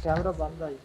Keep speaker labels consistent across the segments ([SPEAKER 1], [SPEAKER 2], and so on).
[SPEAKER 1] Camera बंद आई।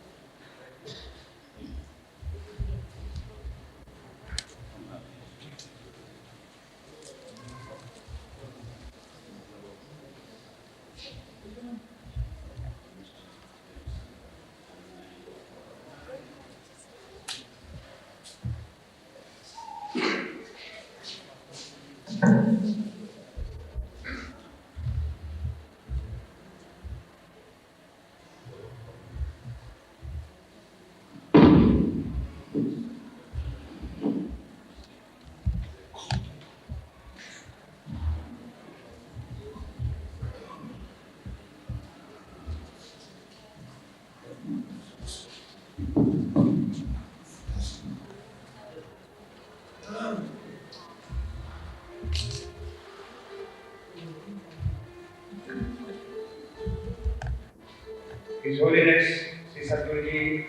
[SPEAKER 2] His Holiness Sri Sadhguruji,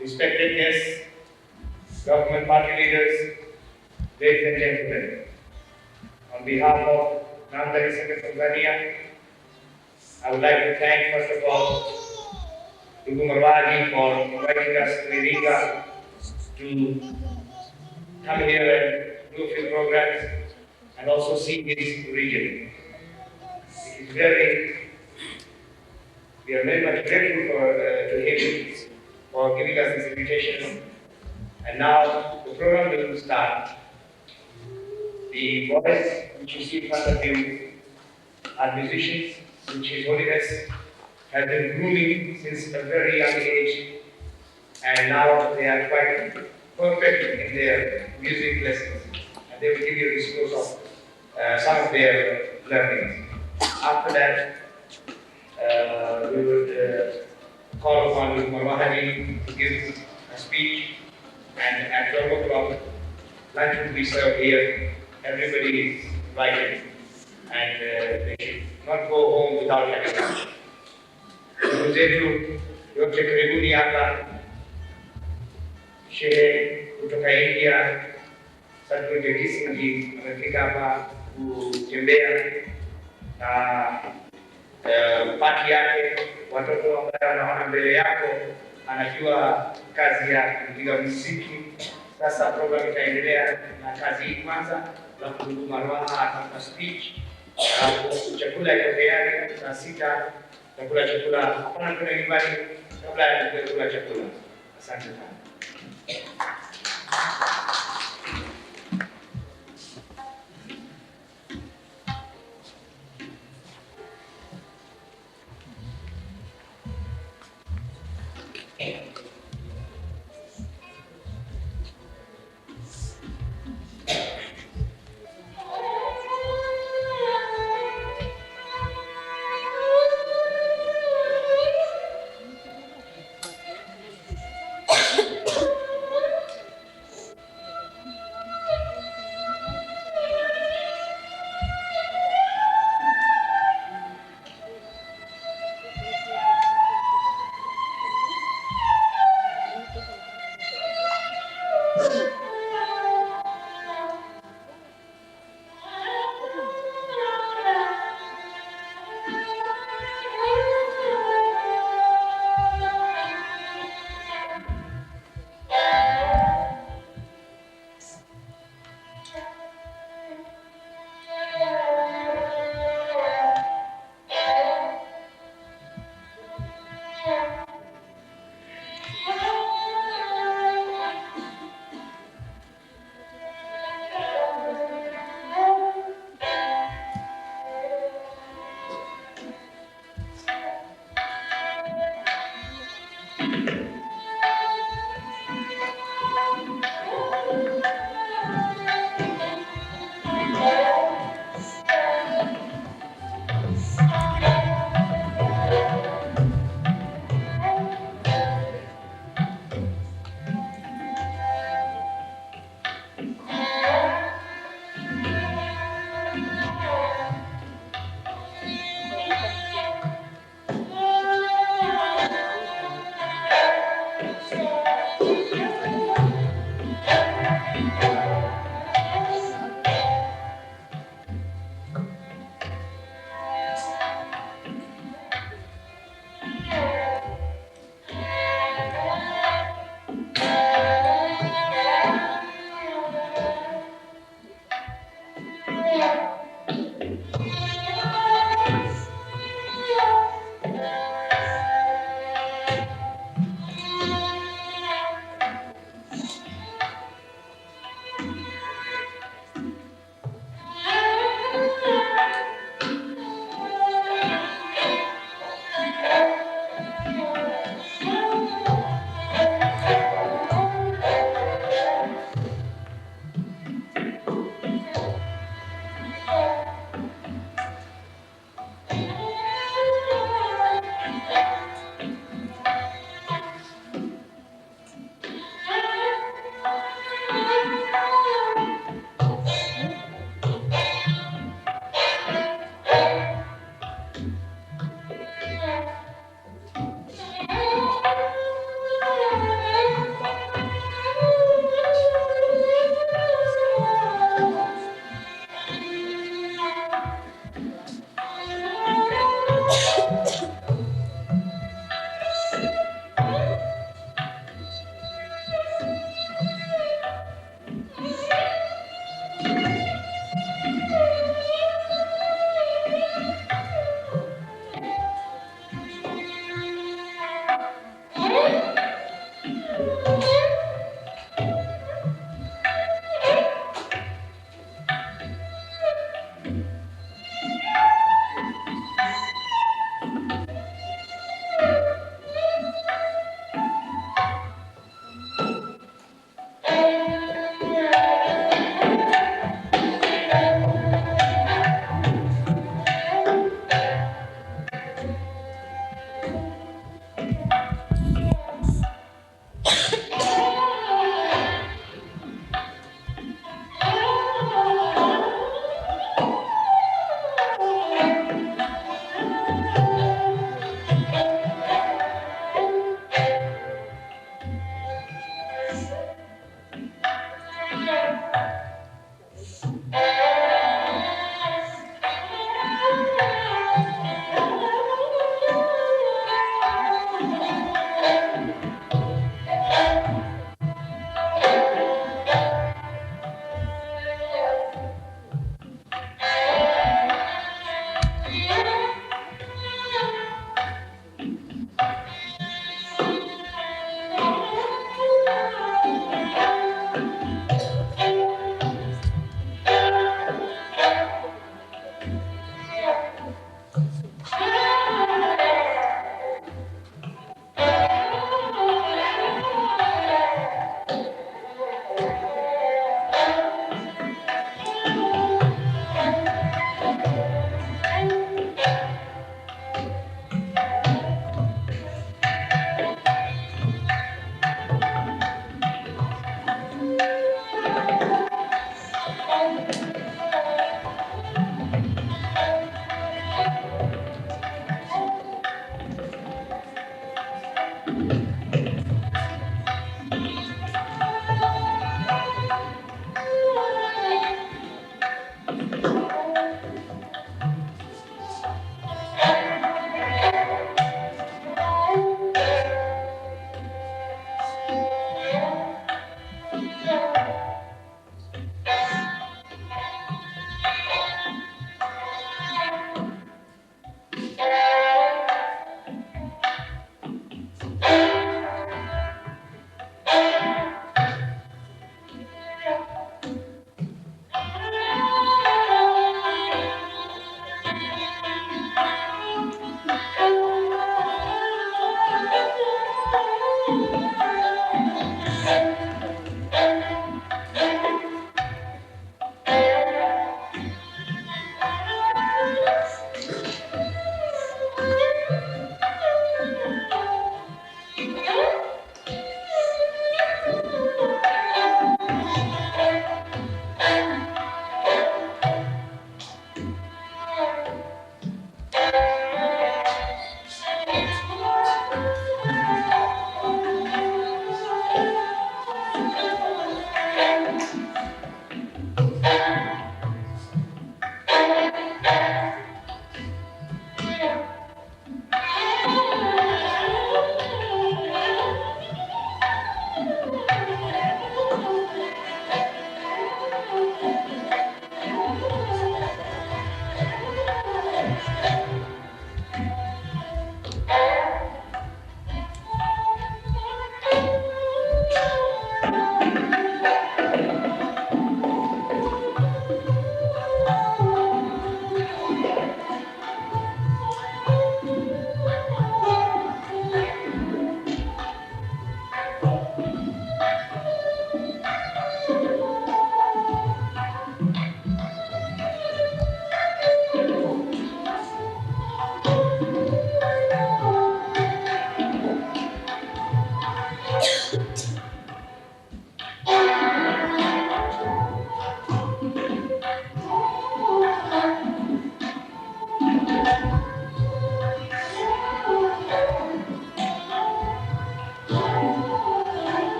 [SPEAKER 2] respected guests, government party leaders, ladies and gentlemen, on behalf of Namdari Sangat Tanzania, I would like to thank first of all Dugu Marwani for inviting us to Iringa to come here and do a few programs and also see his region. It is we are very much grateful to him for giving us this invitation. And now the program will start. The boys which you see in front of you are musicians which His Holiness has been grooming since a very young age, and now they are quite perfect in their music lessons. And they will give you a discourse of some of their learnings. After that, we would call upon Guru Maharaj to give a speech, and at 12 o'clock, lunch will be served here. Everybody is invited, and they should not go home without having lunch. Ndugu zetu yote karibuni hapa, shehe kutoka India, Sadhguru Jagdish Singh ji amefika hapa kutembea na pati yake. Watoto ambao wanaona mbele yako anajua kazi ya kupiga muziki. Sasa program itaendelea na kazi hii kwanza, alafu Ndugu Marwaha atatoa speech, alafu chakula iko tayari saa 6 tutakula chakula. Hapana, kuna nyumbani kabla ya kula chakula. Asante sana.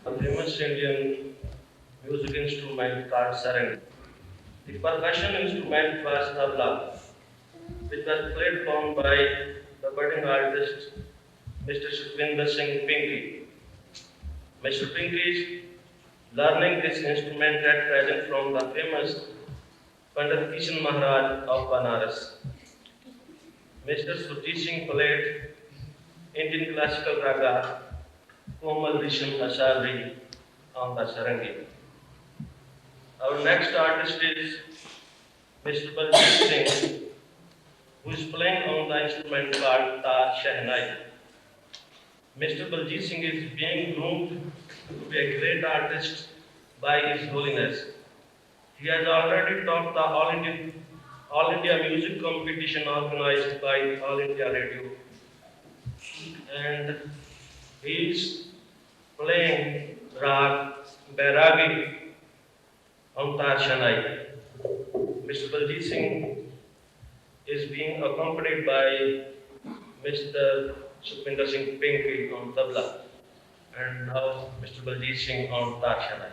[SPEAKER 3] A famous Indian music instrument called sarang. The percussion instrument was tabla, which was played upon by the budding artist Mr. Sukhvinder Singh Pinky. Mr. Pinky is learning this instrument at present from the famous Pandit Kishan Maharaj of Banaras. Mr. Surjit Singh played Indian classical raga Komal Risham Asari on the sarangi. Our next artist is Mr. Baljeet Singh, who is playing on the instrument called Tar Shehnai. Mr. Baljeet Singh is being groomed to be a great artist by His Holiness. He has already topped the All India Music Competition organized by All India Radio, and he is playing Rag Bairagi on Tar Shehnai. Mr. Baljeet Singh is being accompanied by Mr. Sukhvinder Singh Pinky on tabla, and now Mr. Baljeet Singh on Tar Shehnai.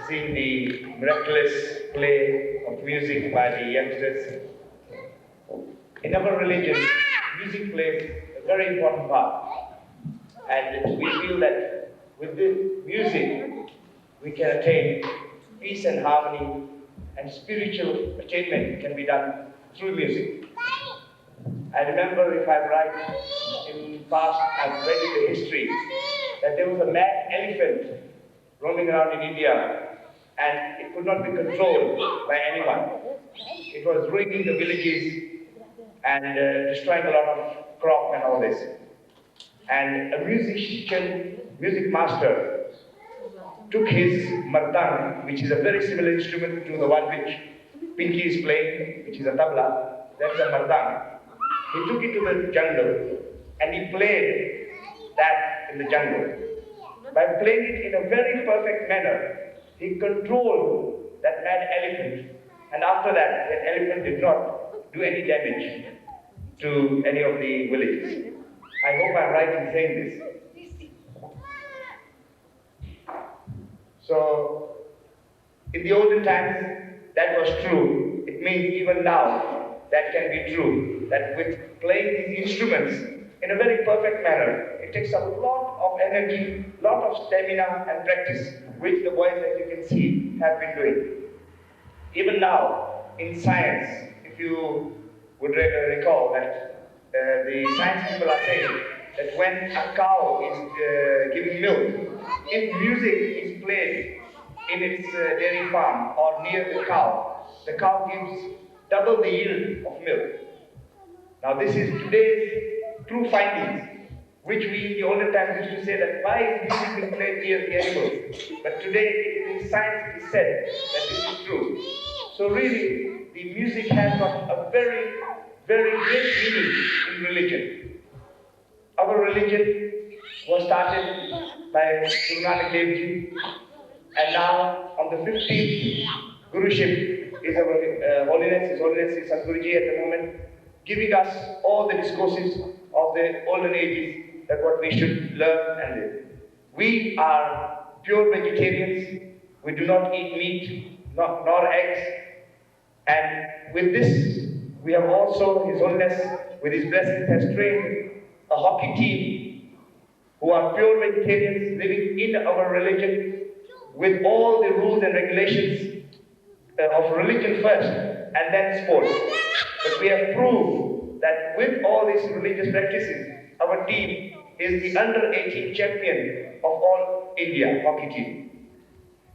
[SPEAKER 2] Seeing the miraculous play of music by the youngsters. In our religion, music plays a very important part. And we feel that with this music, we can attain peace and harmony, and spiritual attainment can be done through music. I remember, if I'm right, in past I've read in the history that there was a mad elephant roaming around in India, and it could not be controlled by anyone. It was ruining the villages and destroying a lot of crop and all this. And a musician, music master, took his mardang, which is a very similar instrument to the one which Pinky is playing, which is a tabla. That's a mardang. He took it to the jungle and he played that in the jungle. By playing it in a very perfect manner, he controlled that mad elephant. And after that, the elephant did not do any damage to any of the villages. I hope I'm right in saying this. So, in the olden times, that was true. It means even now, that can be true. That with playing these instruments in a very perfect manner, it takes a lot of energy, lot of stamina and practice, which the boys, as you can see, have been doing. Even now, in science, if you would recall that the science people are saying that when a cow is giving milk, if music is played in its dairy farm or near the cow gives double the yield of milk. Now this is today's true findings, which we in the olden times used to say that why is music being played near the animals? But today in science it is said that this is true. So really, the music has got a very, very great meaning in religion. Our religion was started by Guru Nanak Dev Ji, and now on the 15th Guruship is our Holiness, His Holiness is Sadhguruji at the moment, giving us all the discourses of the olden ages that what we should learn and live. We are pure vegetarians, we do not eat meat, nor eggs, and with this, we have also, His Holiness, with His blessings, has trained a hockey team who are pure vegetarians living in our religion with all the rules and regulations of religion first and then sports. But we have proved that with all these religious practices, our team is the under-18 champion of all India hockey team,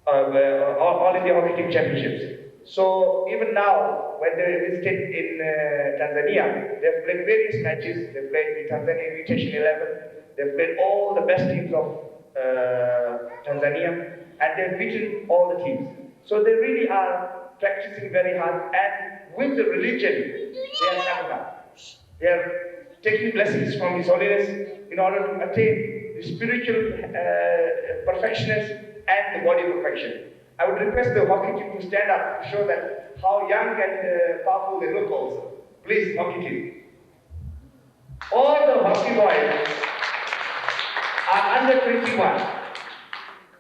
[SPEAKER 2] all India hockey team championships. So even now, when they visited in Tanzania, they've played various matches. They've played the Tanzania Invitation 11. They've played all the best teams of Tanzania, and they've beaten all the teams. So they really are practicing very hard, and with the religion, they are coming up. They are taking blessings from His Holiness in order to attain the spiritual perfectionist and the body perfection. I would request the hockey team to stand up to show that how young and powerful they look also. Please, hockey team. All the hockey boys are under 21,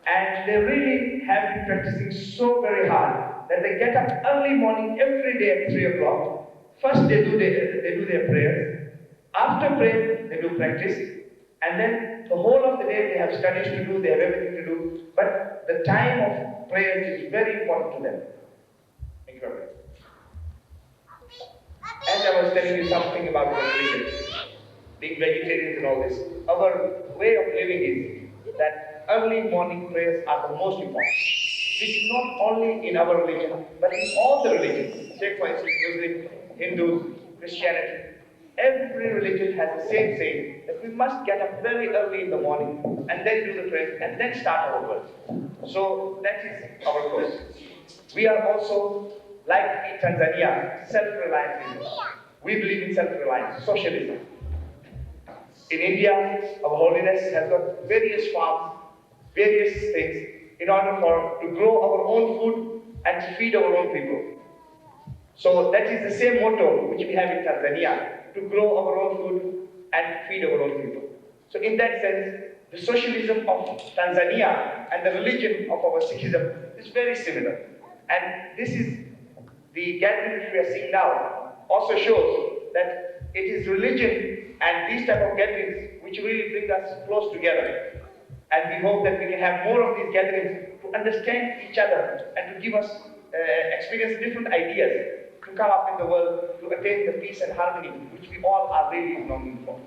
[SPEAKER 2] and they really have been practicing so very hard that they get up early morning every day at 3 o'clock. First they do their prayers. After prayer, they do practice, and then the whole of the day they have studies to do, they have everything to do, but the time of prayers is very important to them. Thank you very much. As I was telling you something about the religion, being vegetarians and all this, our way of living is that early morning prayers are the most important. This is not only in our religion, but in all the religions. Take for instance, Muslim, Hindu, Christianity. Every religion has the same saying that we must get up very early in the morning and then do the prayers and then start our work. So that is our course. we are also, like in Tanzania, self-reliant people. We believe in self-reliance, socialism. In India, Our Holiness has got various farms, various things, in order to grow our own food and to feed our own people. So that is the same motto which we have in Tanzania, to grow our own food and feed our own people. So in that sense, the socialism of Tanzania and the religion of our Sikhism is very similar. And this is the gathering which we are seeing now also shows that it is religion and these type of gatherings which really bring us close together. And we hope that we can have more of these gatherings to understand each other and to give us experience different ideas to come up in the world to attain the peace and harmony which we all are really longing for.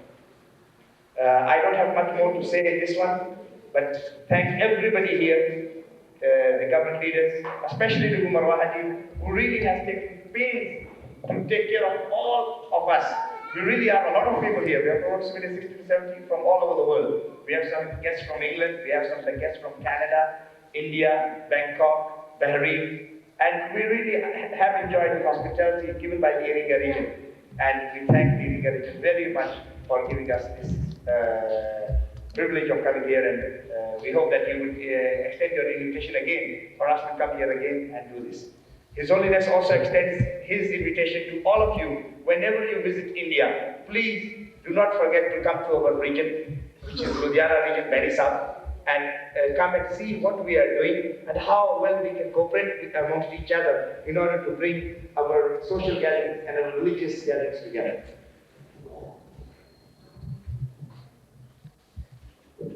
[SPEAKER 2] I don't have much more to say in this one, but thank everybody here, the government leaders, especially the Umar Wahadi, who really has taken pains to take care of all of us. We really are a lot of people here. We have approximately 60 to 70 from all over the world. We have some guests from England, we have some guests from Canada, India, Bangkok, Bahrain, and we really have enjoyed the hospitality given by the Iringa region. And we thank the Iringa region very much for giving us this privilege of coming here, and we hope that you would extend your invitation again for us to come here again and do this. His Holiness also extends his invitation to all of you. Whenever you visit India, please do not forget to come to our region, which is Ludhiana region, very south, and come and see what we are doing and how well we can cooperate amongst each other in order to bring our social gatherings and our religious gatherings together.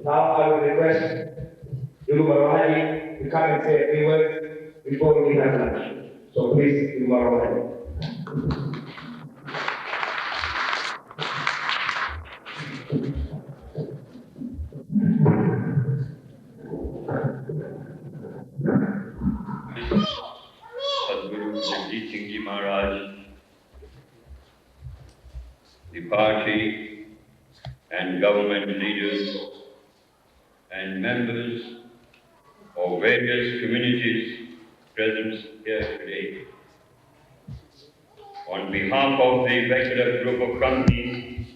[SPEAKER 2] Now I will request Guru Barohari to come and say a few words before we have lunch. So please, Guru Barohari.
[SPEAKER 4] Sadhguru Jagdish Singh Ji Maharaj, the party and government leaders and members of various communities present here today. On behalf of the Beckerer Group of Companies,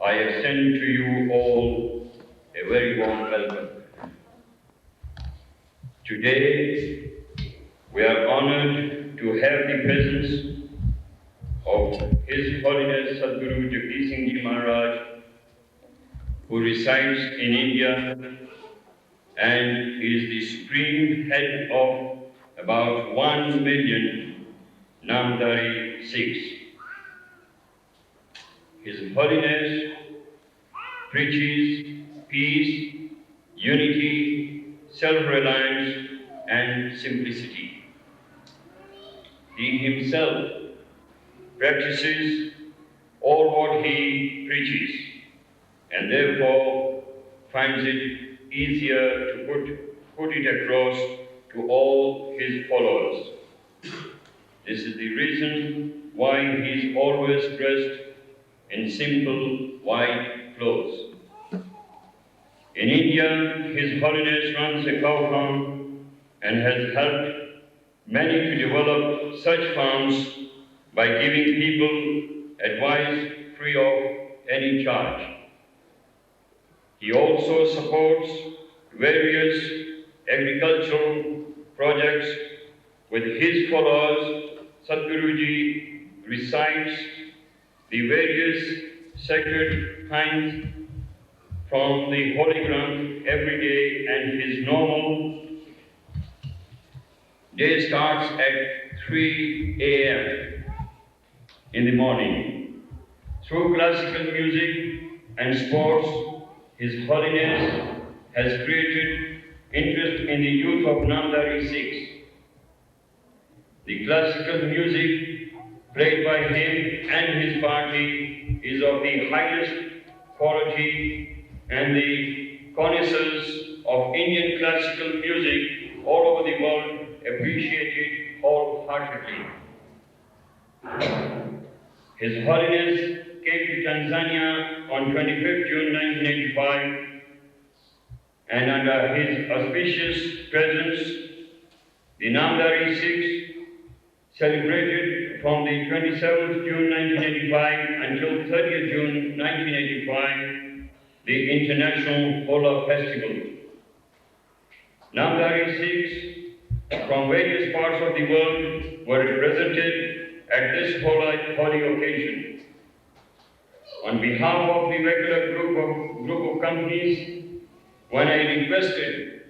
[SPEAKER 4] I extend to you all a very warm welcome. Today, we are honored to have the presence of His Holiness Sadhguru Jagdish Singh Ji Maharaj, who resides in India and is the supreme head of about 1 million Namdhari Sikhs. His Holiness preaches peace, unity, self-reliance, and simplicity. He himself practices all what he preaches, and therefore finds it easier to put it across to all his followers. This is the reason why he is always dressed in simple white clothes. In India, His Holiness runs a cow farm and has helped many to develop such farms by giving people advice free of any charge. He also supports various agricultural projects. With his followers, Sadhguruji recites the various sacred hymns from the Holy Granth every day, and his normal day starts at 3 a.m. in the morning. Through classical music and sports, His Holiness has created interest in the youth of Namdhari Sikhs. The classical music played by him and his party is of the highest quality, and the connoisseurs of Indian classical music all over the world appreciate it wholeheartedly. His Holiness came to Tanzania on 25th June 1985, and under his auspicious presence, the Namdari Sikhs celebrated from the 27th June 1985 until 30th June 1985 the International Hola Festival. Namdari Sikhs from various parts of the world were represented at this holy occasion. On behalf of the regular group of companies, when I requested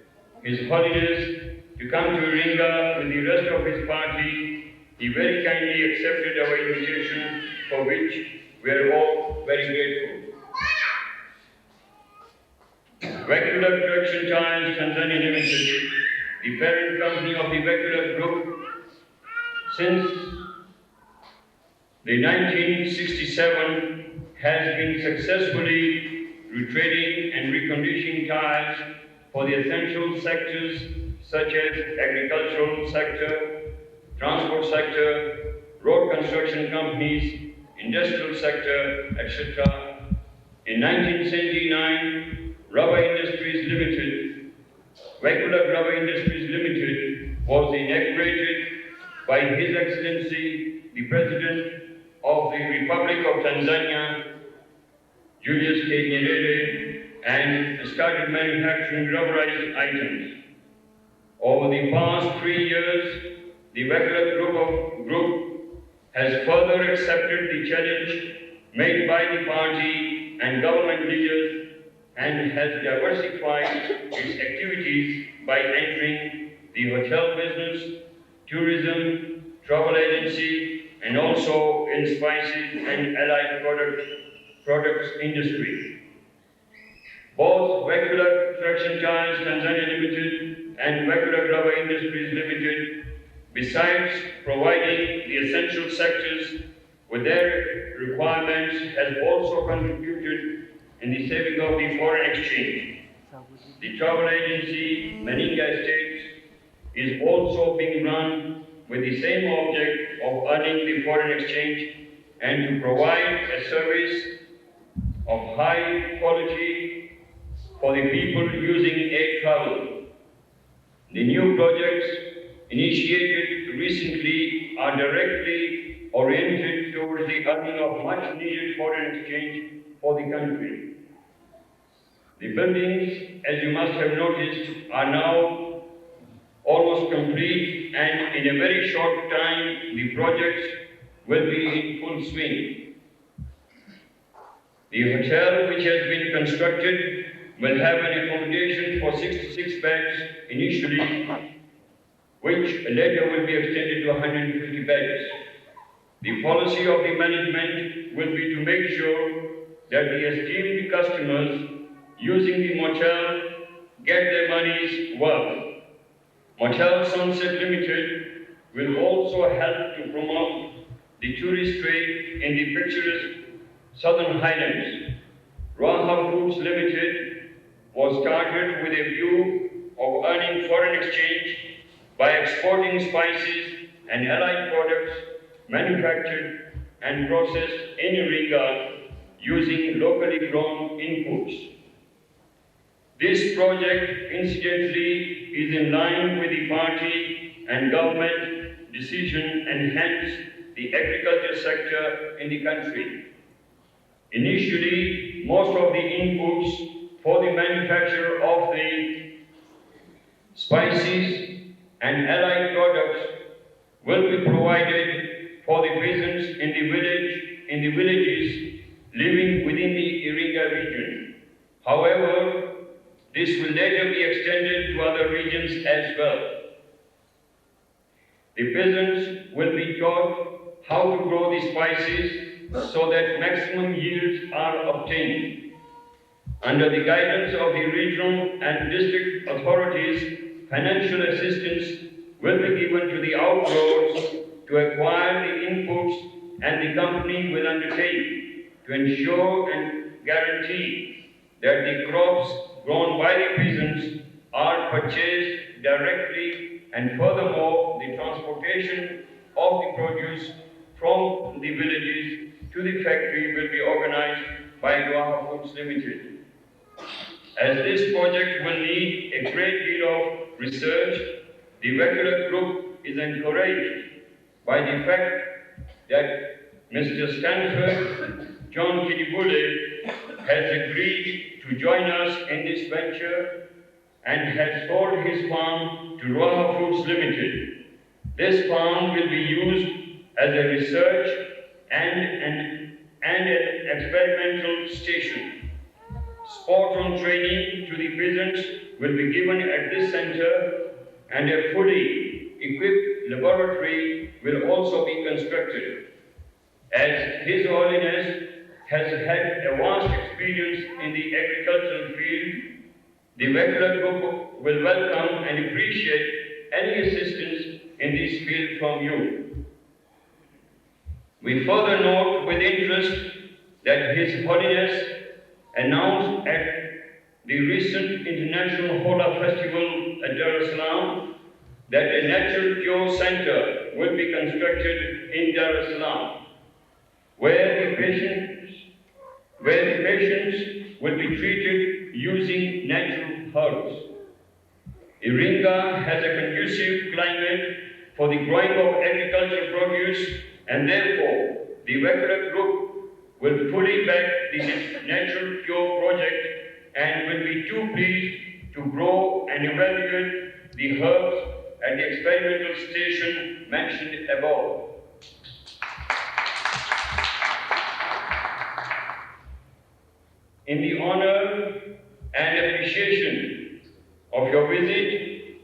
[SPEAKER 4] His Holiness to come to Iringa with the rest of his party, he very kindly accepted our invitation, for which we are all very grateful. Vecular Traction Tyres Tanzania Limited, the parent company of the Vecular Group, since the 1967 has been successfully retreading and reconditioning tires for the essential sectors such as agricultural sector, transport sector, road construction companies, industrial sector, etc. In 1979, Rubber Industries Limited, Vecular Rubber Industries Limited was inaugurated by His Excellency, the President of the Republic of Tanzania, Julius K. Nyerere, and started manufacturing rubberized items. Over the past 3 years, the Vecular Group has further accepted the challenge made by the party and government leaders and has diversified its activities by entering the hotel business, tourism, travel agency, and also in spices and allied products industry. Both Vecular Traction Tyres Tanzania Limited and Vecular Rubber Industries Limited, besides providing the essential sectors with their requirements, has also contributed in the saving of the foreign exchange. The travel agency, Maninga Estates, is also being run with the same object of earning the foreign exchange and to provide a service of high quality for the people using air travel. The new projects initiated recently are directly oriented towards the earning of much needed foreign exchange for the country. The buildings, as you must have noticed, are now almost complete, and in a very short time the projects will be in full swing. The hotel which has been constructed will have an accommodation for 66 beds initially, which later will be extended to 150 beds. The policy of the management will be to make sure that the esteemed customers using the motel get their money's worth. Motel Sunset Limited will also help to promote the tourist trade in the picturesque Southern Highlands. Raha Foods Limited was started with a view of earning foreign exchange by exporting spices and allied products manufactured and processed in Iringa using locally grown inputs. This project, incidentally, is in line with the party and government decision and hence the agriculture sector in the country. Initially, most of the inputs for the manufacture of the spices and allied products will be provided for the peasants in the villages living within the Iringa region. However, this will later be extended to other regions as well. The peasants will be taught how to grow the spices so that maximum yields are obtained. Under the guidance of the regional and district authorities, financial assistance will be given to the outgrowers to acquire the inputs, and the company will undertake to ensure and guarantee that the crops grown by the peasants are purchased directly, and furthermore, the transportation of the produce from the villages to the factory will be organized by Raha Foods Limited. As this project will need a great deal of research, the Vecular Group is encouraged by the fact that Mr. Stanford John Kidibule has agreed to join us in this venture and has sold his farm to Roha Foods Limited. This farm will be used as a research and an experimental station. Spot-on training to the peasants will be given at this center, and a fully equipped laboratory will also be constructed. As His Holiness has had a vast experience in the agricultural field, the Vecular Group will welcome and appreciate any assistance in this field from you. We further note with interest that His Holiness announced at the recent International Hola Festival at Dar es Salaam that a natural cure center will be constructed in Dar es Salaam, where the patients will be treated using natural herbs. Iringa has a conducive climate for the growing of agricultural produce, and therefore the Vecular Group will fully back the Natural Cure project and will be too pleased to grow and evaluate the herbs at the experimental station mentioned above. In the honor and appreciation of your visit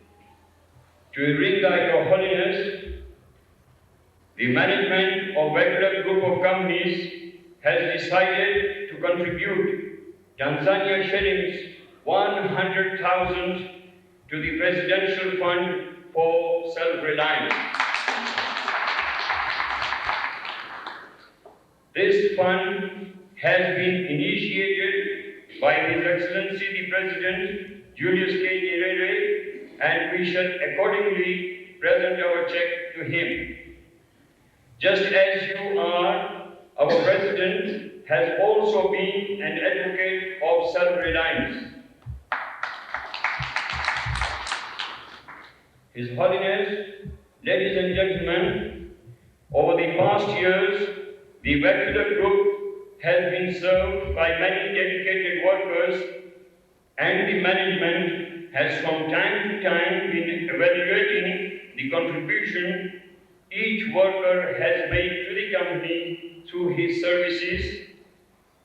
[SPEAKER 4] to Iringa, Your Holiness, the management of Vecular Group of Companies has decided to contribute Tanzania shillings 100,000 to the Presidential Fund for Self-Reliance. This fund has been initiated by His Excellency the President Julius K. Nyerere, and we shall accordingly present our check to him. Just as you are, our President has also been an advocate of self-reliance. His Holiness, ladies and gentlemen, over the past years, the Vecular Group has been served by many dedicated workers, and the management has from time to time been evaluating the contribution each worker has made to the company through his services,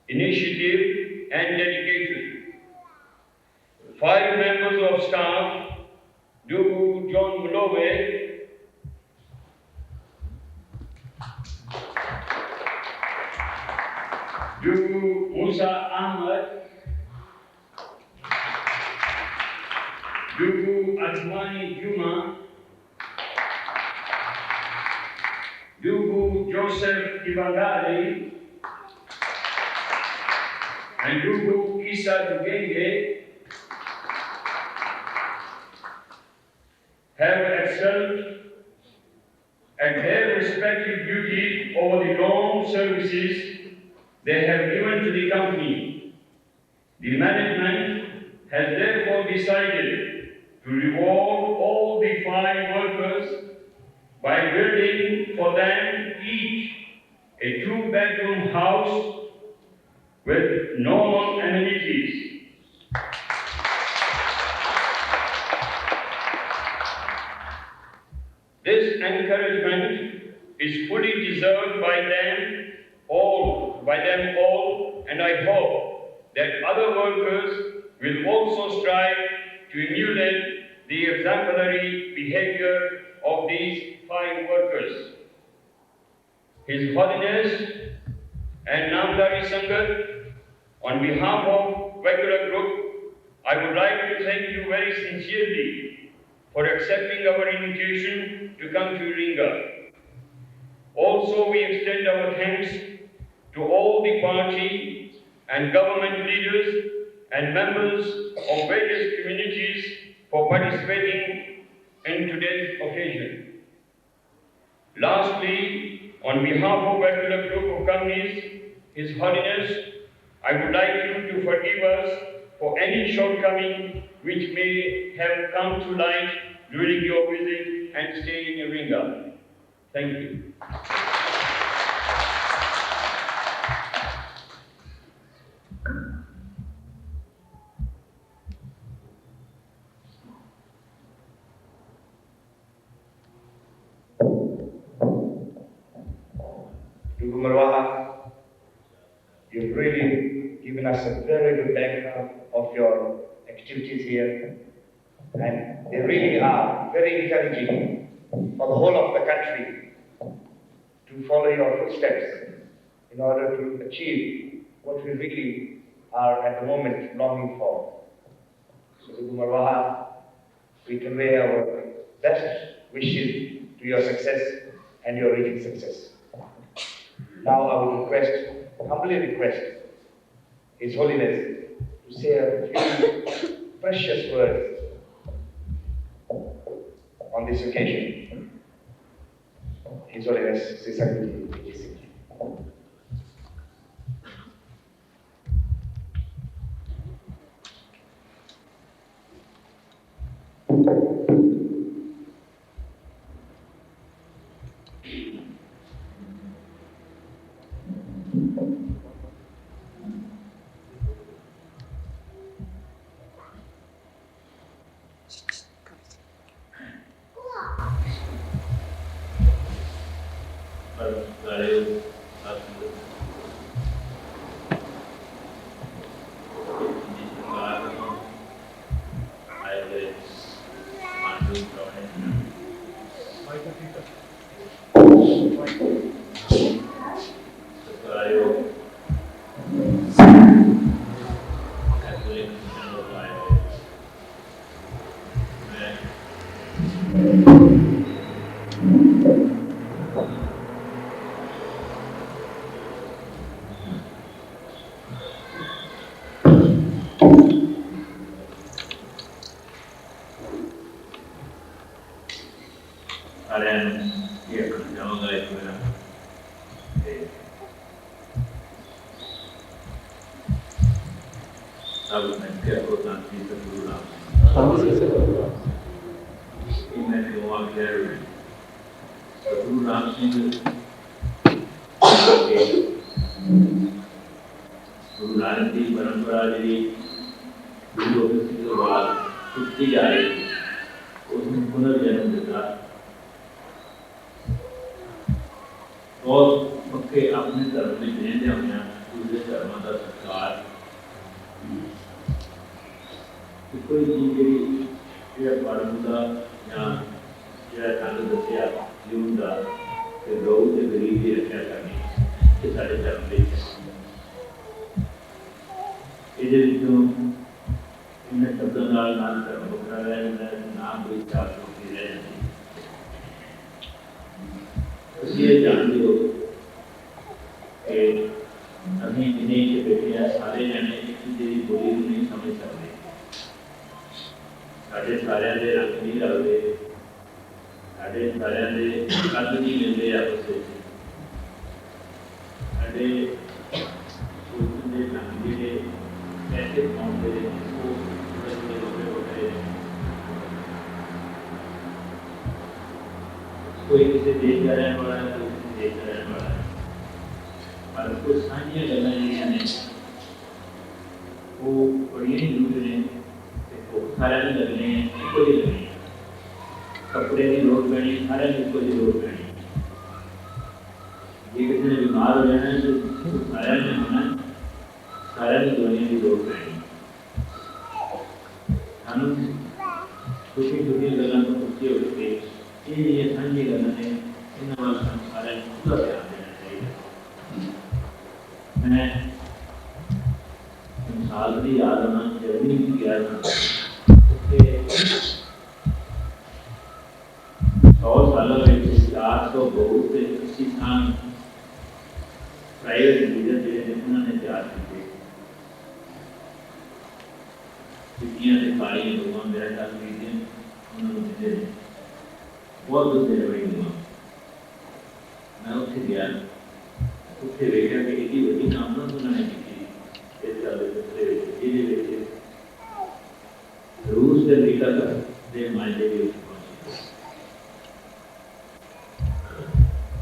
[SPEAKER 4] initiative, and dedication. 5 members of staff, Ndugu John Mlowe, Ndugu Musa Ahmed, Ndugu Azmani Juma, Ndugu Joseph Kibangali, and Ndugu Isa Dugenge have excelled at their respective duties over the long services they have given to the company. The management has therefore decided to reward all the 5 workers by building for them each a 2-bedroom house with normal amenities. This encouragement is fully deserved by them all, and I hope that other workers will also strive to emulate the exemplary behavior of these 5 workers. His Holiness and Namdari Sangat, on behalf of Vecular Group, I would like to thank you very sincerely for accepting our invitation to come to Iringa. Also, we extend our thanks to all the party and government leaders and members of various communities for participating in today's occasion. Lastly, on behalf of Vecular Group of Companies, His Holiness, I would like you to forgive us for any shortcoming which may have come to light during your visit and stay in Iringa. Thank you.
[SPEAKER 2] Ndugu Marwaha, you've really given us a very good background of your activities here, and they really are very encouraging for the whole of the country to follow your footsteps in order to achieve what we really are at the moment longing for. So, Ndugu Marwaha, we convey our best wishes to your success and your reading success. Now I would humbly request His Holiness to say a few precious words on this occasion. His Holiness Sri Sakti Vijay Singh Ji.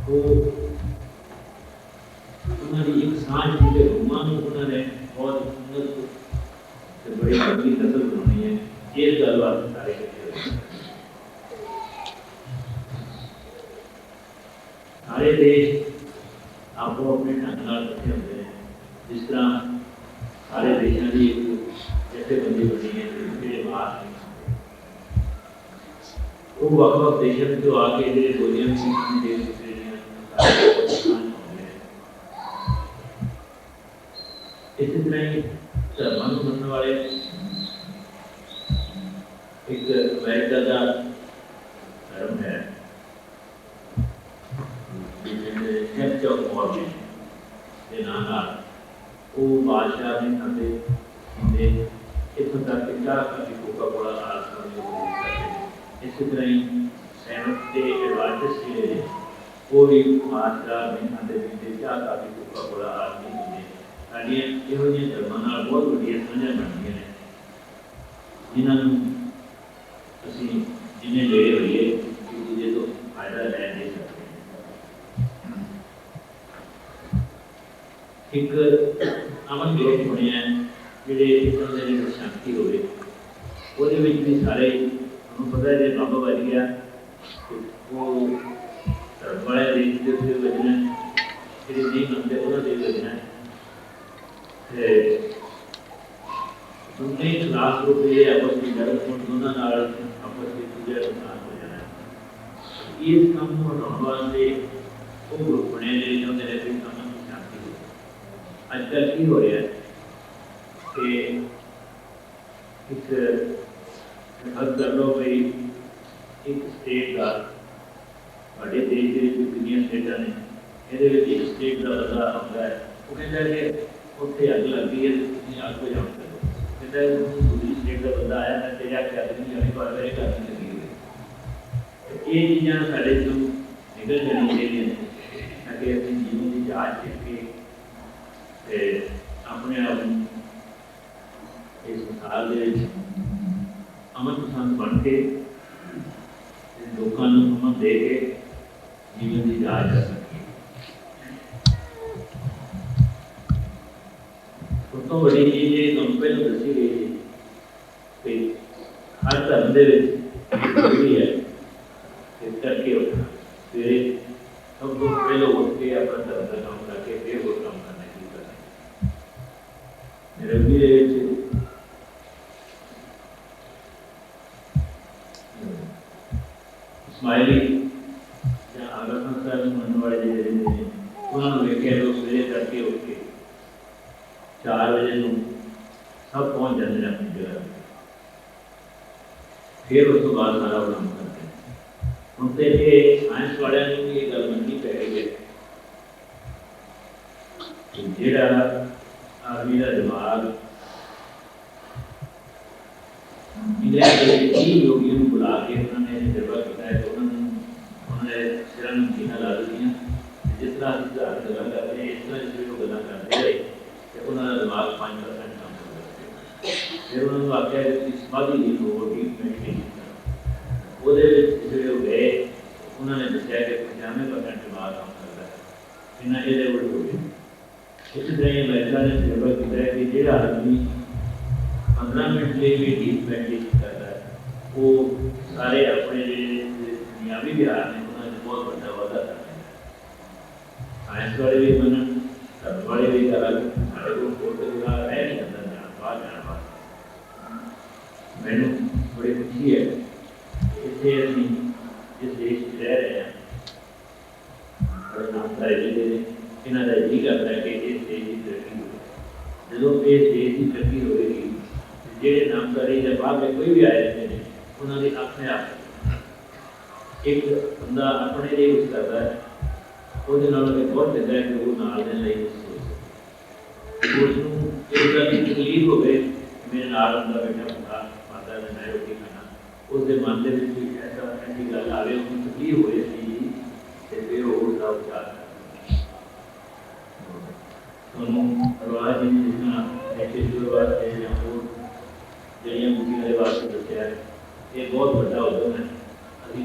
[SPEAKER 5] ਉਹ ਉਹਨਾਂ ਦੀ ਇੱਕ ਸਾਂਝ ਜਿਹਦੇ ਰੂਮਾਂ ਨੂੰ ਉਹਨਾਂ ਨੇ ਬਹੁਤ ਉન્નਤ ਤੇ ਬੜੀ ਵੱਡੀ ਨਸਲ ਬਣਾਉਣੀ ਹੈ। ਇਸ ਗੱਲ ਵਾਸਤੇ ਸਾਰੇ ਇਕੱਠੇ ਹੋਏ। ਸਾਰੇ ਦੇਸ਼ ਆਪੋ ਆਪਣੇ ਢੰਗ ਨਾਲ ਇਕੱਠੇ ਹੁੰਦੇ ਨੇ। ਜਿਸ ਤਰ੍ਹਾਂ ਸਾਰੇ ਦੇਸ਼ਾਂ ਦੀ ਇੱਕ ਜਥੇਬੰਦੀ ਬਣੀ ਹੈ ਜਿਹੜੇ ਬਾਹਰ ਨੇ, ਉਹ ਵੱਖ-ਵੱਖ ਦੇਸ਼ਾਂ ਵਿੱਚੋਂ ਆ ਕੇ ਜਿਹੜੇ ਬੋਲੀਆਂ ਵੀ ਸਿੱਖਣ ਦੇ ਇਸੇ ਤਰ੍ਹਾਂ ਹੀ ਧਰਮਾਂ ਨੂੰ ਮੰਨਣ ਵਾਲੇ ਇੱਕ ਅਮਰੀਕਾ ਦਾ ਧਰਮ ਹੈ ਚਰਚ ਆਫ ਮੋਰਮਨ ਦੇ ਨਾਂ ਨਾਲ। ਉਹ ਬਾਦਸ਼ਾਹ ਨੇ ਸਾਡੇ ਹੁੰਦੇ ਇੱਥੋਂ ਤੱਕ ਕਿ ਚਾਹ ਕਾਫੀ ਕੋਕਾ ਕੋਲਾ ਆਦਿ ਕਰਦੇ। ਇਸੇ ਤਰ੍ਹਾਂ ਹੀ ਸੈਨਟ ਤੇ ਐਡਵਾਂਟਿਸਟ ਜਿਹੜੇ ਉਹ ਵੀ ਬਾਦਸ਼ਾਹ ਨੇ ਸਾਡੇ ਵਿੱਚ ਚਾਹ ਕਾਫੀ ਕੋਕਾ ਕੋਲਾ ਆਦਿ ਹੁੰਦੇ। ਸਾਡੀਆਂ ਇਹੋ ਜਿਹੀਆਂ ਧਰਮਾਂ ਨਾਲ ਬਹੁਤ ਵੱਡੀਆਂ ਸਾਂਝਾਂ ਬਣਦੀਆਂ ਨੇ, ਜਿਨ੍ਹਾਂ ਨੂੰ ਅਸੀਂ ਜਿੰਨੇ ਨੇੜੇ ਹੋਈਏ ਇੱਕ ਦੂਜੇ ਤੋਂ ਫਾਇਦਾ ਲੈ ਦੇ ਸਕਦੇ ਹਾਂ। ਇੱਕ ਅਮਨ ਗਰੁੱਪ ਬਣਿਆ ਜਿਹੜੇ ਕਿਸਮ ਦੇ ਵਿੱਚ ਸ਼ਾਂਤੀ ਹੋਵੇ, ਉਹਦੇ ਵਿੱਚ ਵੀ ਸਾਰੇ ਤੁਹਾਨੂੰ ਪਤਾ ਜੇ ਬੰਬ ਵੱਜ ਗਿਆ ਉਹ ਧਰਮ ਵਾਲੇ ਦੇਸ਼ ਦੇ ਉੱਤੇ ਵੱਜਣਾ, ਜਿਹੜੇ ਨਹੀਂ ਮੰਨਦੇ ਉਹਨਾਂ ਦੇ ਵੱਜਣਾ। ਦੋਨੇ ਕਲਾਸ ਰੂਪ ਦੇ ਆਪਸ ਵਿੱਚ ਲੜਨ ਦੋਨਾਂ ਨਾਲ ਆਪਸ ਵਿੱਚ ਦੂਜਾ ਨੁਕਸਾਨ ਹੋ ਜਾਣਾ। ਇਸ ਕੰਮ ਨੂੰ ਹਟਾਉਣ ਵਾਸਤੇ ਉਹ ਗਰੁੱਪ ਬਣੇ ਜਿਹੜੇ ਚਾਹੁੰਦੇ ਨੇ ਕਿ ਅਮਨ ਦੀ ਸ਼ਾਂਤੀ ਹੋਵੇ। ਅੱਜ ਕੱਲ੍ਹ ਕੀ ਹੋ ਰਿਹਾ ਕਿ ਇੱਕ ਹੱਦ ਕਰ ਲਓ ਬਈ ਇੱਕ ਸਟੇਟ ਦਾ ਸਾਡੇ ਦੇਸ਼ ਦੇ ਵਿੱਚ ਕਿੰਨੀਆਂ ਸਟੇਟਾਂ ਨੇ, ਇਹਦੇ ਵਿੱਚ ਇੱਕ ਸਟੇਟ ਦਾ ਬੰਦਾ ਆਉਂਦਾ ਹੈ, ਉਹ ਕਹਿੰਦਾ ਕਿ ਉੱਥੇ ਅੱਗ ਲੱਗੀ ਹੈ ਤੁਸੀਂ ਅੱਗ ਬੁਝਾਉਣ ਕਰੋ। ਕਹਿੰਦਾ ਦੂਜੀ ਸਟੇਟ ਦਾ ਬੰਦਾ ਆਇਆ ਮੈਂ ਤੇਰੇ ਅੱਗੇ ਅੱਗ ਨਹੀਂ ਜਾਣੀ ਪਰ ਮੇਰੇ ਘਰ ਨਹੀਂ ਲੱਗੀ ਹੋਈ। ਇਹ ਚੀਜ਼ਾਂ ਸਾਡੇ ਤੋਂ ਨਿਕਲ ਜਾਣੀਆਂ ਚਾਹੀਦੀਆਂ ਨੇ ਤਾਂ ਕਿ ਅਸੀਂ ਜੀਵਨ ਦੀ ਜਾਂਚ ਕਰਕੇ ਤੇ ਆਪਣੇ ਆਪ ਨੂੰ ਇਸ ਸੰਸਾਰ ਦੇ ਵਿੱਚ ਅਮਨ ਪਸੰਦ ਬਣ ਕੇ ਲੋਕਾਂ ਨੂੰ ਅਮਨ ਦੇ ਕੇ ਜੀਵਨ ਦੀ ਜਾਂਚ ਕਰ ਸਕੀਏ। ਸਭ ਤੋਂ ਵੱਡੀ ਚੀਜ਼ ਇਹ ਤੁਹਾਨੂੰ ਪਹਿਲਾਂ ਦੱਸੀ ਗਈ ਸੀ ਕਿ ਹਰ ਧਰਮ ਦੇ ਵਿੱਚ ਜ਼ਰੂਰੀ ਹੈ ਕਿ ਕਰਕੇ ਉੱਠਣਾ, ਸਵੇਰੇ ਸਭ ਤੋਂ ਪਹਿਲਾਂ ਉੱਠ ਕੇ ਆਪਣਾ ਧਰਮ ਦਾ ਕੰਮ ਕਰਕੇ ਫਿਰ ਹੋਰ ਕੰਮ ਕਰਨਾ ਸ਼ੁਰੂ ਕਰਨਾ। ਮੇਰੇ ਵੀ ਦੇ ਵਿੱਚ ਇਸਮਾਇਲੀ ਜਾਂ ਆਗਰਾ ਸਾਹਿਬ ਨੂੰ ਮੰਨਣ ਵਾਲੇ ਜਿਹੜੇ ਰਹਿੰਦੇ ਨੇ ਉਹਨਾਂ ਨੂੰ ਵੇਖਿਆ ਲੋਕ ਸਵੇਰੇ ਕਰਕੇ ਉੱਠ ਕੇ 4 ਵਜੇ ਨੂੰ ਸਭ ਪਹੁੰਚ ਜਾਂਦੇ ਨੇ ਆਪਣੀ ਜਗ੍ਹਾ, ਫਿਰ ਉਸ ਤੋਂ ਬਾਅਦ ਸਾਰਾ ਕੰਮ ਕਰਦੇ ਨੇ। ਹੁਣ ਤੇ ਇਹ ਸਾਇੰਸ ਵਾਲਿਆਂ ਨੂੰ ਵੀ ਇਹ ਗੱਲ ਮੰਨਣੀ ਪੈ ਗਈ ਹੈ ਕਿ ਜਿਹੜਾ ਆਦਮੀ ਦਾ ਦਿਮਾਗ ਇੰਗਲੈਂਡ ਦੇ ਵਿੱਚ 30 ਯੋਗੀਆਂ ਨੂੰ ਬੁਲਾ ਕੇ ਉਹਨਾਂ ਨੇ ਤਜਰਬਾ ਕੀਤਾ ਹੈ। ਉਹਨਾਂ ਨੇ ਸਿਰਾਂ ਨੂੰ ਚੀਨਾਂ ਲਾ ਦਿੱਤੀਆਂ, ਜਿਸ ਤਰ੍ਹਾਂ ਅਸੀਂ ਗੱਲਾਂ ਕਰਦੇ ਹਾਂ ਇਸ ਤਰ੍ਹਾਂ ਜਿਹੜੇ ਉਹ ਗੱਲਾਂ ਕਰਦੇ ਰਹੇ ਤੇ ਉਹਨਾਂ ਦਾ ਦਿਮਾਗ 5% ਕੰਮ ਕਰਦਾ। ਫਿਰ ਉਹਨਾਂ ਨੂੰ ਆਖਿਆ ਕਿ ਤੁਸੀਂ ਸਮਾਧੀ ਦੀ ਲੋੜ ਦੀ ਮੈਡੀਟੇਸ਼ਨ ਕਰੋ। ਉਹਦੇ ਵਿੱਚ ਜਿਹੜੇ ਉਹ ਗਏ ਉਹਨਾਂ ਨੇ ਦੱਸਿਆ ਕਿ 95% ਦਿਮਾਗ ਕੰਮ ਕਰਦਾ ਹੈ, ਇਹਨਾਂ ਇਹਦੇ ਉਲਟ ਹੋ ਗਏ। ਇਸੇ ਤਰ੍ਹਾਂ ਹੀ ਅਮਰੀਕਾ ਨੇ ਤਜਰਬਾ ਕੀਤਾ ਹੈ ਕਿ ਜਿਹੜਾ ਆਦਮੀ 15 ਮਿੰਟ ਲਈ ਵੀ ਡੀਪ ਮੈਡੀਟੇਸ਼ਨ ਕਰਦਾ ਹੈ ਉਹ ਸਾਰੇ ਆਪਣੇ ਜਿਹੜੇ ਦੁਨਿਆਵੀ ਵਿਹਾਰ ਨੇ ਉਹਨਾਂ 'ਚ ਬਹੁਤ ਵੱਡਾ ਵਾਧਾ ਕਰਦੇ ਨੇ। ਸਾਇੰਸ ਵਾਲੇ ਵੀ ਮੰਨਣ, ਧਰਮ ਵਾਲੇ ਵੀ ਕਰਨ, ਸਾਡੇ ਕੋਲ ਹੋਰ ਕੋਈ ਜਗ੍ਹਾ ਰਹਿ ਨਹੀਂ ਜਾਂਦਾ ਬਾਹਰ ਜਾਣ ਵਾਸਤੇ। ਮੈਨੂੰ ਬੜੀ ਖੁਸ਼ੀ ਹੈ ਇੱਥੇ ਅਸੀਂ ਜਿਸ ਦੇਸ਼ 'ਚ ਰਹਿ ਰਹੇ ਹਾਂ, ਬੜੇ ਨਾਮਧਾਰੀ ਜਿਹੜੇ ਨੇ, ਇਹਨਾਂ ਦਾ ਜੀ ਕਰਦਾ ਹੈ ਕਿ ਇਸ ਦੇਸ਼ ਦੀ ਤਰੱਕੀ ਹੋਵੇ। ਜਦੋਂ ਇਸ ਦੇਸ਼ ਦੀ ਤਰੱਕੀ ਹੋਵੇਗੀ ਜਿਹੜੇ ਨਾਮਧਾਰੀ ਜਾਂ ਬਾਹਰ ਕੋਈ ਵੀ ਆਏ ਰਹਿੰਦੇ ਨੇ ਉਹਨਾਂ ਦੀ ਆਪਣੇ ਆਪ ਇੱਕ ਬੰਦਾ ਆਪਣੇ ਲਈ ਕੁਛ ਕਰਦਾ ਹੈ, ਉਹਦੇ ਨਾਲ ਬਹੁਤ ਚੰਗਾ ਹੈ ਕਿ ਉਹ ਨਾਲ ਦੇ ਲਈ ਉਸਨੂੰ ਇਸ ਤਰ੍ਹਾਂ ਦੀ ਤਕਲੀਫ ਹੋਵੇ ਮੇਰੇ ਨਾਲ ਹੁੰਦਾ ਬੈਠਾ ਬੰਦਾ ਮਾਤਾ ਨੇ ਮੈਂ ਰੋਟੀ ਖਾਣਾ, ਉਸਦੇ ਮਨ ਦੇ ਵਿੱਚ ਵੀ ਐਸੀ ਗੱਲ ਆਵੇ, ਉਹਨੂੰ ਤਕਲੀਫ ਹੋਏ ਸੀ ਤੇ ਫਿਰ ਉਹ ਉਸਦਾ ਉਪਚਾਰ ਕਰਦਾ। ਤੁਹਾਨੂੰ ਪਰਵਾਹ ਜੀ ਜਿਸ ਤਰ੍ਹਾਂ ਐਕਚੁਅਲ ਵਾਸਤੇ ਜਾਂ ਹੋਰ ਜਿਹੜੀਆਂ ਬੁੱਧੀਆਂ ਦੇ ਵਾਸਤੇ ਦੱਸਿਆ, ਇਹ ਬਹੁਤ ਵੱਡਾ ਉਦਮ ਹੈ। ਅਸੀਂ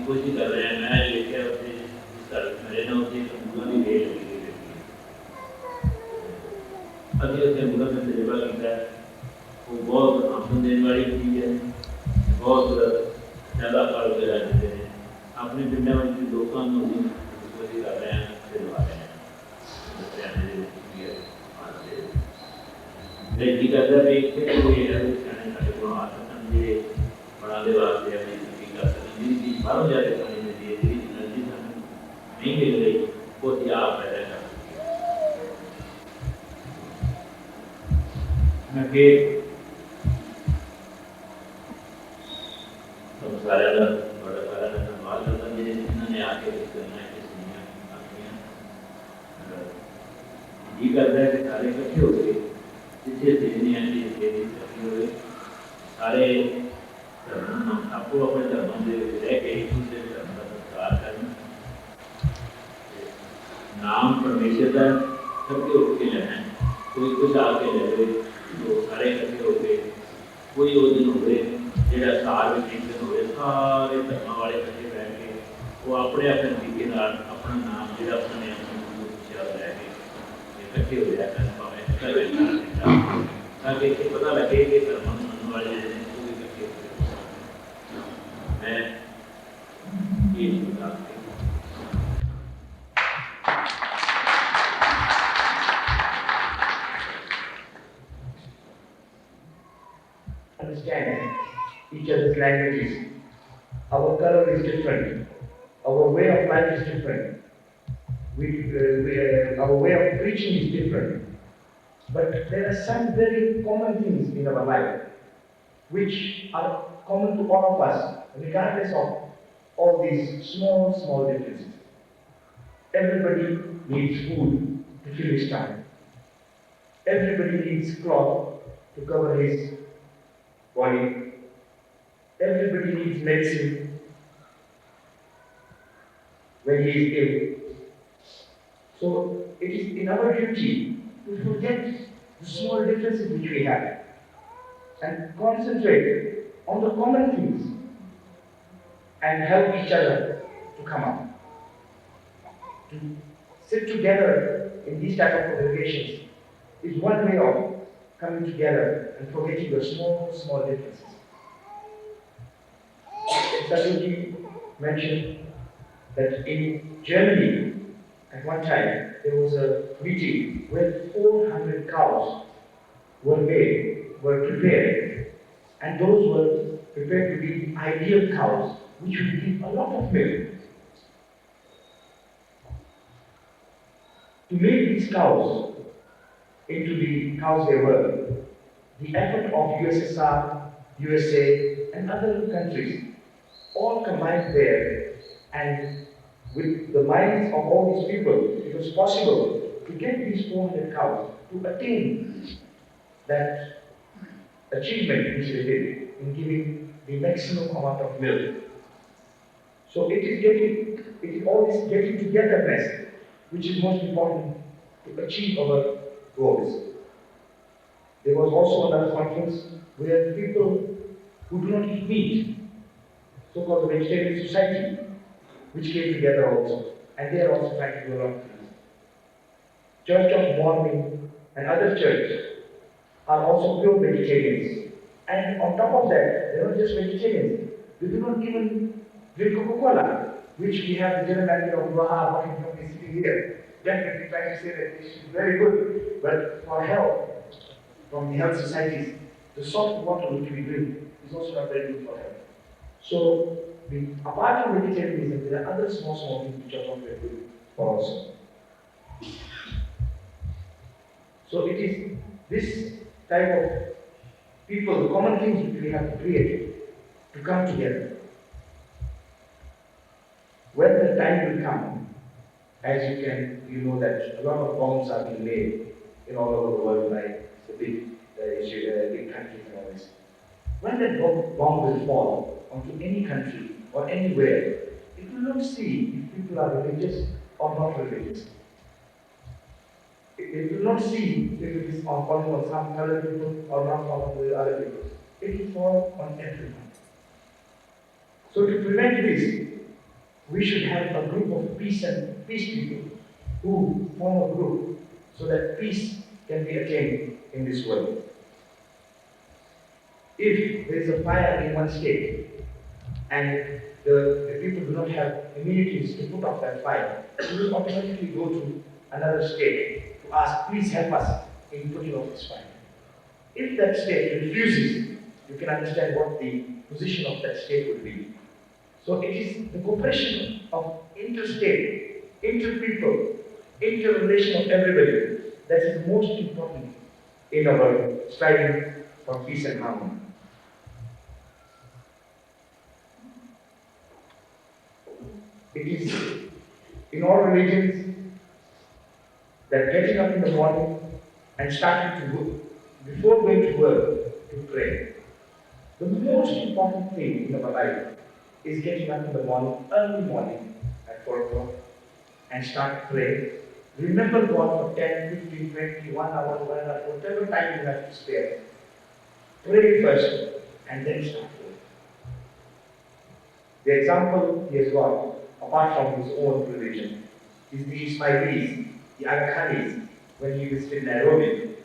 [SPEAKER 5] ਆਪਣੇ ਪਿੰਡਾਂ ਵਿੱਚ ਲੋਕਾਂ ਨੂੰ ਅਸੀਂ ਮਦਦ ਕਰ ਰਹੇ ਹਾਂ ਤੇ ਲਵਾ ਰਹੇ ਹਾਂ ਬੱਚਿਆਂ ਦੇ ਵਿੱਚ ਵੀ ਹੈ ਜੀ ਕਰਦਾ ਵੀ ਇੱਥੇ ਕੋਈ ਹੈ ਸਿਆਣੇ ਸਾਡੇ ਕੋਲ ਆ ਸਕਣ ਜਿਹੜੇ ਬਣਾ ਦੇ ਵਾਸਤੇ ਆਪਣੀ ਜ਼ਿੰਦਗੀ ਕਰ ਸਕਣ ਜਿਹਦੀ ਬਾਹਰੋਂ ਜਾ ਕੇ ਪਾਣੀ ਮਿਲਦੀ ਹੈ ਜਿਹੜੀ ਐਨਰਜੀ ਸਾਨੂੰ ਨਹੀਂ ਮਿਲ ਰਹੀ ਉਹ ਅਸੀਂ ਆਪ ਪੈਦਾ ਕਰ ਸਕਦੇ ਹਾਂ ਕਿ ਸਾਰਿਆਂ ਦਾ ਬੜਾ ਸਾਰਿਆਂ ਦਾ ਧੰਨਵਾਦ ਕਰਦਾ ਜਿਨ੍ਹਾਂ ਨੇ ਆ ਕੇ ਇਸ ਕਰਨਾ ਹੈ ਸੁਣੀਆਂ ਆਪਣੀਆਂ ਜੀ ਕਰਦਾ ਹੈ ਕਿ ਸਾਰੇ ਇਕੱਠੇ ਹੋ ਕੇ ਜਿੱਥੇ ਦੁਨੀਆ ਦੀ ਜਿਹੜੀ ਇਕੱਠੇ ਹੋਏ ਸਾਰੇ ਧਰਮ ਆਪੋ ਆਪਣੇ ਧਰਮਾਂ ਦੇ ਵਿੱਚ ਰਹਿ ਕੇ ਇੱਕ ਦੂਸਰੇ ਦੇ ਧਰਮ ਦਾ ਸਤਿਕਾਰ ਕਰਨ ਨਾਮ ਪਰਮੇਸ਼ਰ ਦਾ ਸਭ ਕੇ ਉੱਤੇ ਲੈਣਾ ਕੋਈ ਕੁਝ ਆ ਕੇ ਲੈ ਲਓ ਸਾਰੇ ਇਕੱਠੇ ਹੋ ਕੇ ਕੋਈ ਉਹ ਦਿਨ ਹੋਵੇ ਜਿਹੜਾ ਸਾਲ ਵਿੱਚ ਇੱਕ ਦਿਨ ਹੋਵੇ ਸਾਰੇ ਧਰਮਾਂ ਵਾਲੇ ਇਕੱਠੇ ਬੈਠ ਕੇ ਉਹ ਆਪਣੇ ਆਪਣੇ ਤਰੀਕੇ ਨਾਲ ਆਪਣਾ ਨਾਮ ਜਿਹੜਾ ਉਹਨਾਂ ਨੇ ਆਪਣੇ ਨੂੰ ਪੁੱਛਿਆ ਲੈ ਕੇ ਇਕੱਠੇ ਹੋ ਜਾਇਆ ਕਰਨ ਭਾਵੇਂ ਤਾਂ ਕਿ ਇਹ ਪਤਾ ਲੱਗੇ ਕਿ ਧਰਮਾਂ ਨੂੰ ਮੰਨਣ ਵਾਲੇ ਜਿਹੜੇ ਨੇ ਉਹ ਵੀ ਇਕੱਠੇ ਹੋ ਗਏ ਮੈਂ ਇਹ ਬਤਾ
[SPEAKER 2] understand each other's languages. Our color is different. Our way of life is different. Our way of preaching is different. But there are some very common things in our life which are common to all of us, regardless of all these small differences. Everybody needs food to fill his stomach. Everybody needs cloth to cover his body. Everybody needs medicine when he is ill. So it is in our duty to forget the small differences which we have and concentrate on the common things and help each other to come up. To sit together in these type of congregations is one way of coming together and forgetting the small differences. Satyajit mentioned that in Germany, at one time, there was a meeting where 400 cows were prepared, and those were prepared to be ideal cows, which would give a lot of milk. To make these cows into the cows they were, the effort of USSR, USA, and other countries all combined there, and with the minds of all these people, it was possible to get these 400 cows to attain that achievement which they did in giving the maximum amount of milk. So it is all this getting togetherness which is most important to achieve our goals. There was also another conference where people who do not eat meat, so-called vegetarian society, which came together also, and they are also trying to do a lot of things. Church of Mormon and other churches are also pure vegetarians. And on top of that, they are not just vegetarians. They do not even drink Coca-Cola, which we have the general manager of Waha working from me sitting here. Definitely trying to say that this is very good, but for health, from the health societies, the soft water which we drink is also not very good for health. So, apart from vegetarianism, there are other small things which are not very good for us. So it is this type of people, common things which we have to create to come together. When the time will come, as you know that a lot of bombs are being laid in all over the world by the big countries and all this. When that bomb will fall onto any country or anywhere, it will not see if people are religious or not religious. It will not see if it is falling on some other people or not falling on the other people. It will fall on everyone. So to prevent this, we should have a group of peace people who form a group so that peace can be attained in this world. If there is a fire in one state and
[SPEAKER 6] the people do not have amenities to put off that fire, you will automatically go to another state to ask, please help us in putting off this fire. If that state refuses, you can understand what the position of that state would be. So it is the cooperation of interstate, inter-people, inter-relation of everybody that is most important in our striving for peace and harmony. It is in all religions that getting up in the morning and starting to work, before going to work, to pray. The most important thing in our life is getting up in the morning, early morning, at 4 o'clock, and start praying. Remember God for 10, 15, 20, 1 hour, 1 hour, whatever time you have to spare. Pray first, and then start praying. The example he has got, apart from his own religion, is the Ismailis, the Aghanis, when he visited Nairobi,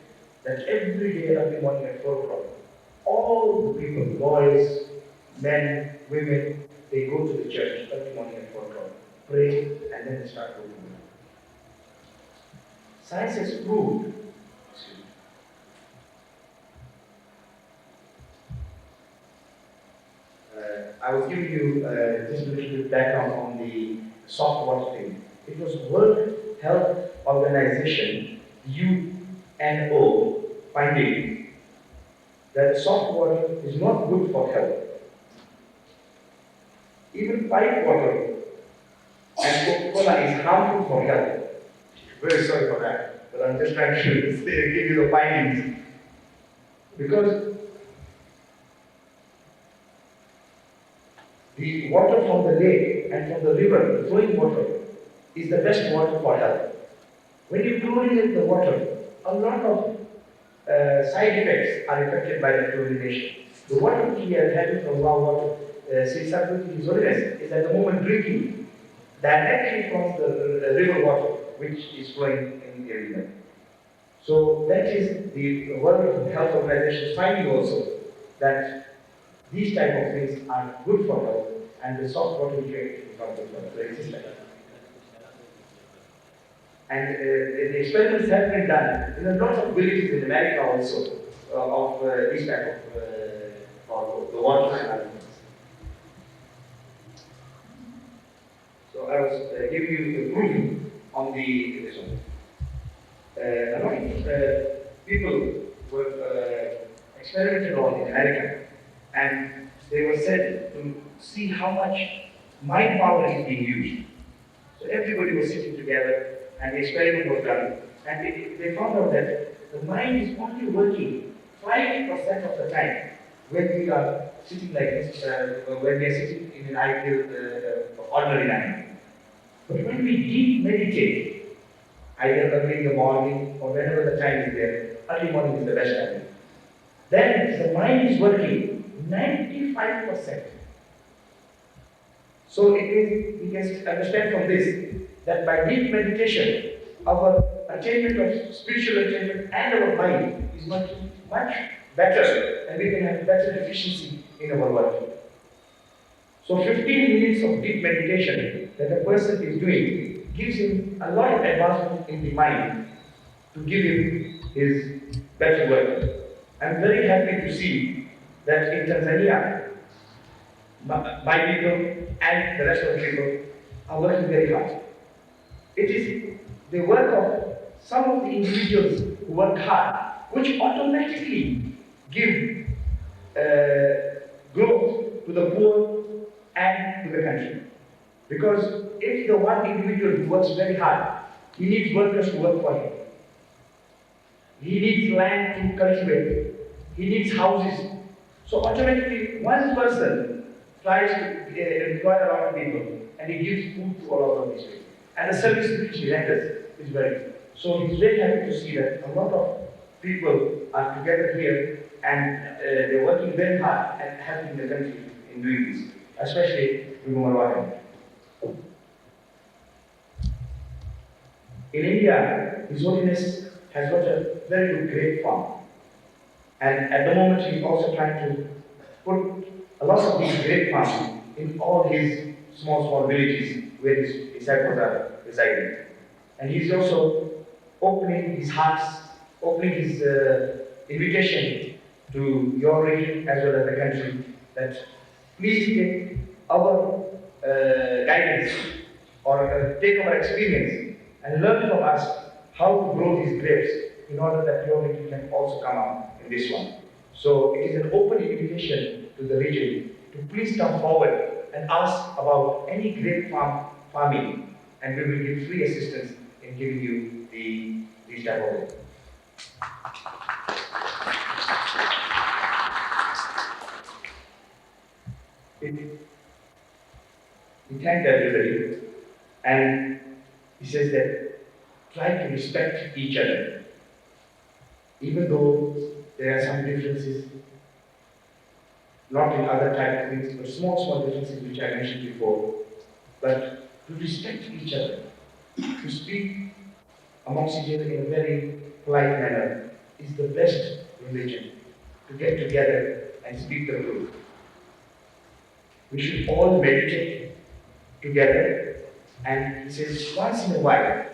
[SPEAKER 6] that every day early morning at 4 o'clock, all the people, boys, men, women, they go to the church early morning at 4 o'clock, pray, and then they start working. Science has proved. I was giving you just a little bit background on the soft water thing. It was World Health Organization, UNO, finding that soft water is not good for health. Even pipe water and Coca-Cola is harmful for health. Very sorry for that, but I'm just trying to give you the findings. Because the water from the lake and from the river, the flowing water, is the best water for health. When you chlorinate the water, a lot of side effects are affected by the chlorination. The water which we are having from our water, His Holiness, is at the moment drinking directly from the river water, which is flowing in the river. So that is the World Health Organization's finding also, that these type of things are good for health, and the soft water we get from the existence. And the experiments have been done in lots of villages in America also of this type of the water and other things. So I was giving you the proof on the this one. A lot of people were experimented on in America, and they were said to see how much mind power is being used. So everybody was sitting together, and the experiment was done, and they found out that the mind is only working 5% of the time when we are sitting like this, when we are sitting in an ideal, ordinary manner. But when we deep meditate, either early in the morning or whenever the time is there, early morning is the best time, then the mind is working 95%. So it means we can understand from this that by deep meditation, our attainment of spiritual attainment and our mind is much better, and we can have better efficiency in our work. So 15 minutes of deep meditation that a person is doing gives him a lot of advancement in the mind to give him his better work. I'm very happy to see that in Tanzania, my people and the rest of the people are working very hard. It is the work of some of the individuals who work hard, which automatically give growth to the poor and to the country. Because if the one individual who works very hard, he needs workers to work for him. He needs land to cultivate. He needs houses. So automatically, one person tries to employ a lot of people, and he gives food to all of these people. And the service which he renders is very good. So he's very happy to see that a lot of people are together here, and they're working very hard and helping the country in doing this, especially Marwari. In India, His Holiness has got a very good grape farm. And at the moment, he's also trying to put a lot of these grape farms in all his small villages where his disciples are residing. And he's also opening his hearts, opening his invitation to your region as well as the country, that please take our guidance or take our experience and learn from us how to grow these grapes in order that your region can also come out in this one. So it is an open invitation to the region to please come forward and ask about any grape farming, and we will give free assistance in giving you these type of work. He thanked everybody, and he says that try to respect each other, even though there are some differences, not in other type of things, but small differences which I mentioned before, but to respect each other, to speak amongst each other in a very polite manner is the best religion, to get together and speak the truth. We should all meditate together, and he says once in a while,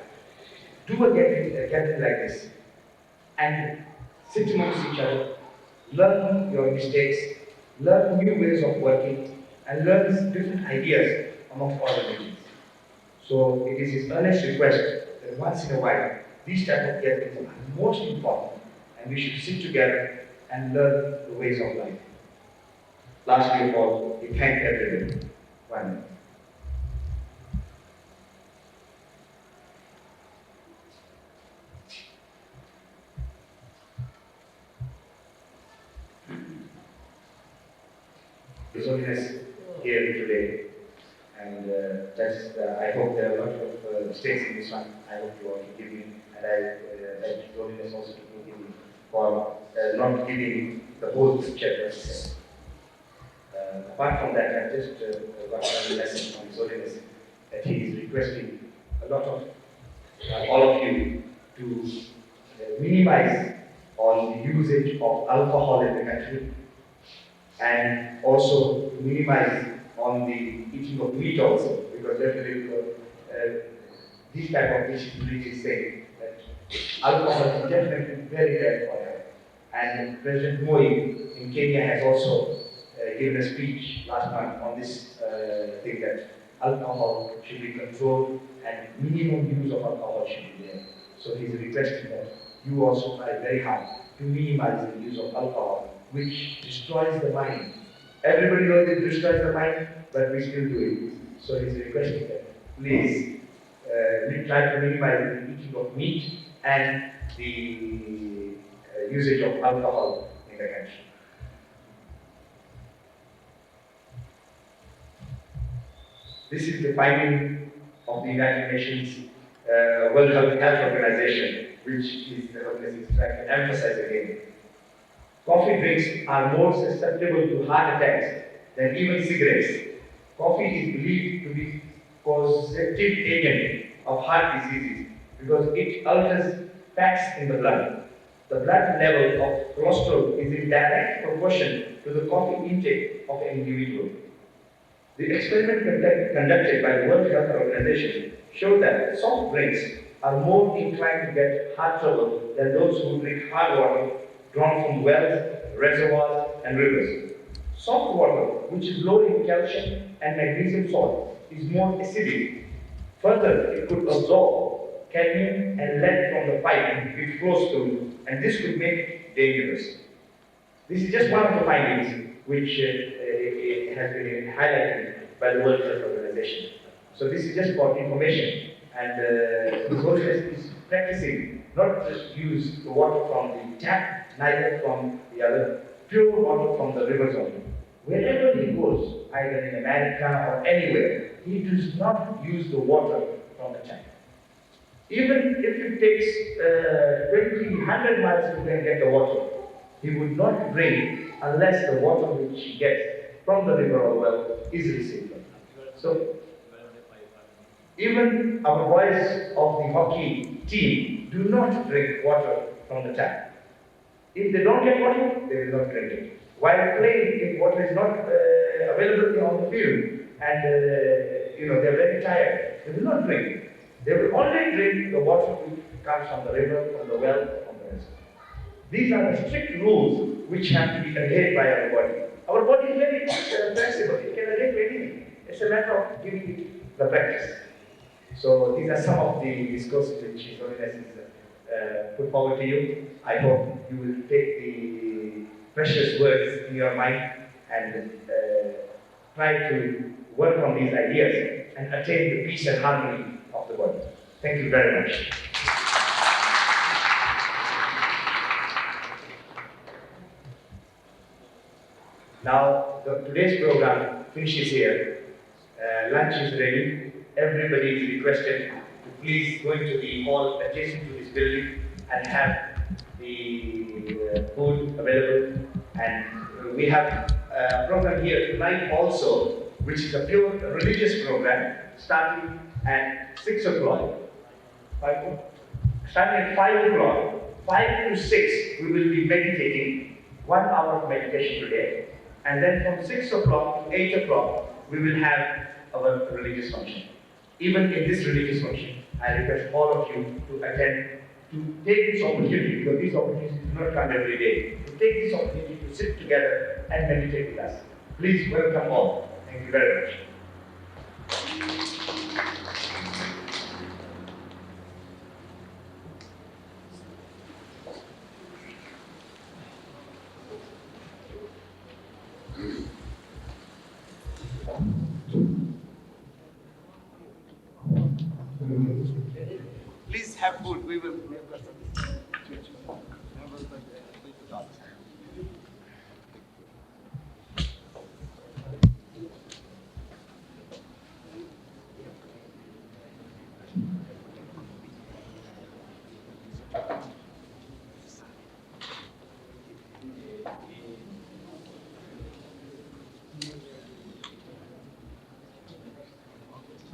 [SPEAKER 6] do a gathering like this and sit amongst each other, learn your mistakes, learn new ways of working, and learn different ideas amongst all religions. So it is his earnest request that once in a while, these type of gatherings are most important, and we should sit together and learn the ways of life. Lastly of all, we thank everyone. One minute. His Holiness here today, and I hope there are a lot of mistakes in this one. I hope you all forgive me, and I beg His Holiness also to forgive me for not giving the whole picture. Apart from that, I just got another lesson from His Holiness that he is requesting a lot of all of you to minimize on the usage of alcohol in the country, and also to minimize on the eating of meat also, because definitely this type of dishes is saying that alcohol is definitely very bad for health. And President Moi in Kenya has also given a speech last month on this thing that alcohol should be controlled and minimum use of alcohol should be there. So he's requesting that you also try very hard to minimize the use of alcohol, which destroys the mind. Everybody knows it destroys the mind, but we still do it. So he's requesting that please we try to minimize the eating of meat and the usage of alcohol in the country. This is the finding of the United Nations World Health Organization, which is the Holiness is trying to emphasize again. Coffee drinks are more susceptible to heart attacks than even cigarettes. Coffee is believed to be causative agent of heart diseases because it alters fats in the blood. The blood level of cholesterol is in direct proportion to the coffee intake of an individual. The experiment conducted by the World Health Organization showed that soft drinks are more inclined to get heart trouble than those who drink hard water drawn from wells, reservoirs, and rivers. Soft water, which is low in calcium and magnesium salt, is more acidic. Further, it could absorb cadmium and lead from the pipe it flows through, and this could make it dangerous. This is just one of the findings which has been highlighted by the World Health Organization. So this is just for information, and the Holiness is practicing not just use the water from the tap, neither from the other, pure water from the rivers only. Wherever he goes, either in America or anywhere, he does not use the water from the tap. Even if it takes 100 miles to get the water, he would not drink unless the water which he gets from the river or well is received. So, even our boys of the hockey team do not drink water from the tap. If they don't get water, they will not drink it. While playing, if water is not available on the field, and they're very tired. They will not drink. They will only drink the water which comes from the river, from the well, from the reservoir. These are the strict rules which have to be adhered by our body. Our body is very flexible. It can adhere to anything. It's a matter of giving it the practice. So these are some of the discourses which His Holiness is put forward to you. I hope you will take the precious words in your mind and try to work on these ideas and attain the peace and harmony of the body. Thank you very much. Now, today's program finishes here. Lunch is ready. Everybody is requested to please go into the hall adjacent to this building and have the food available. And we have a program here tonight also, which is a pure religious program starting at 6 o'clock. Starting at 5 o'clock, 5 to 6, we will be meditating, 1 hour of meditation today. And then from 6 o'clock to 8 o'clock, we will have our religious function. Even in this religious function, I request all of you to attend, to take this opportunity, because these opportunities do not come every day, to take this opportunity to sit together and meditate with us. Please welcome all. Thank you very much. Please have food. We will.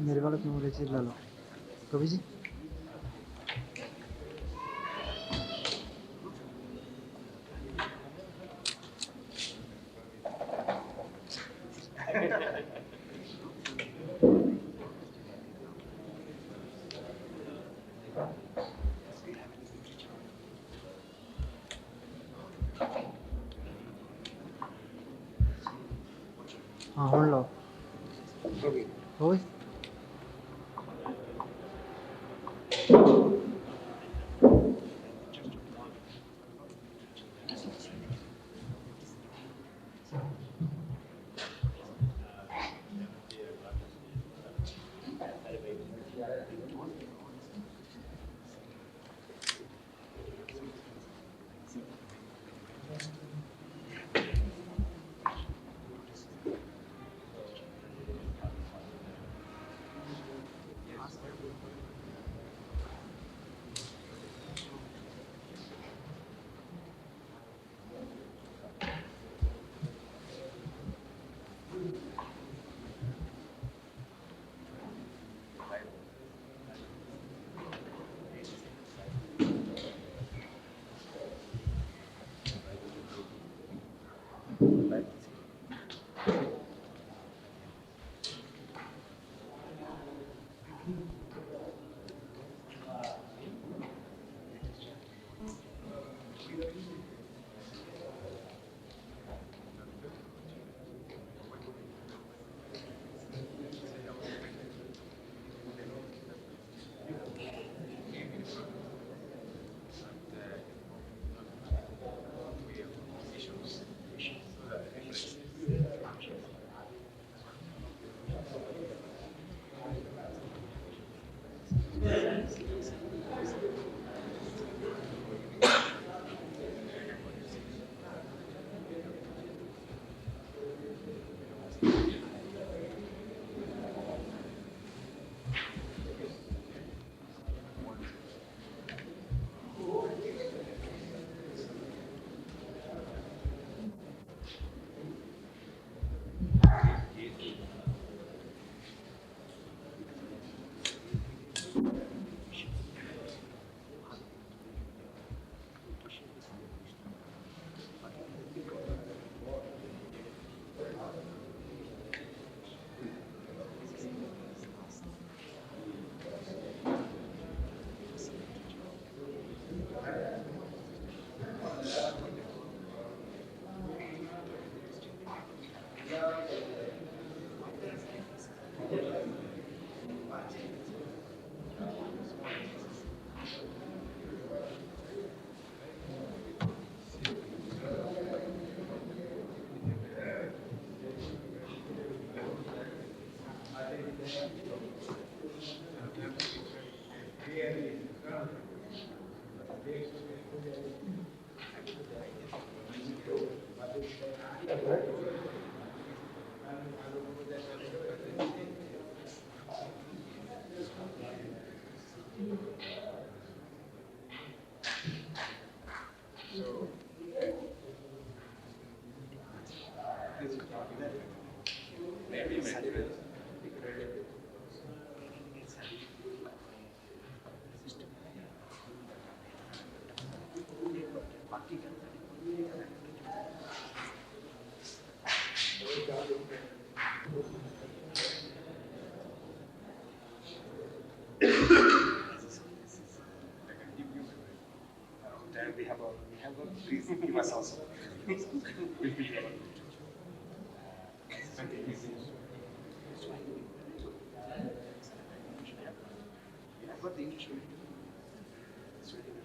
[SPEAKER 1] मेरे वाला क्यों ले चिल्ला लो कभी जी हाँ hold लो होई
[SPEAKER 7] Please give us also. I've got the English one. It's really good.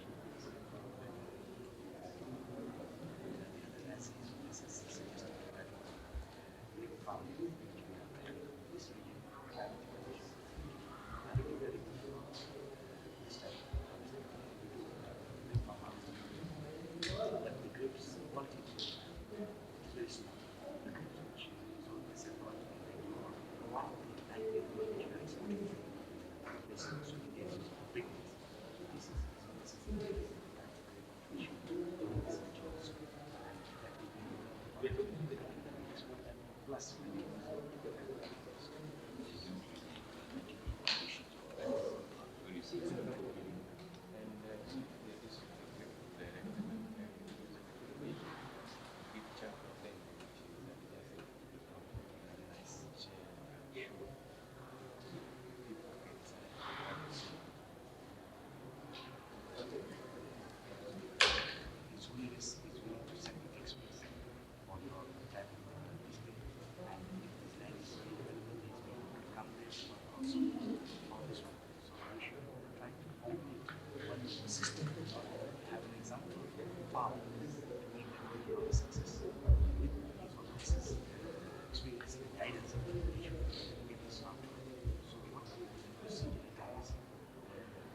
[SPEAKER 7] Plus, it's only this, it's willing to send the express on your tab display. And if this line is available, it's going to come there also on this one. So we should try to only what is the system. Have an example how to make your success with these organizations. Experience and guidance of the teacher with the software. So what we procedure is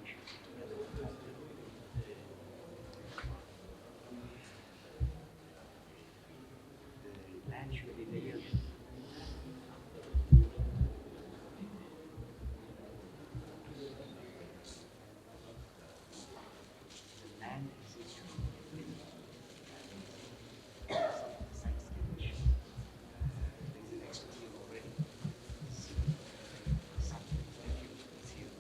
[SPEAKER 7] we should sit together the land should be layered. The land is issue. Some of the sites can issue. There is an expertise already. Something that you is here.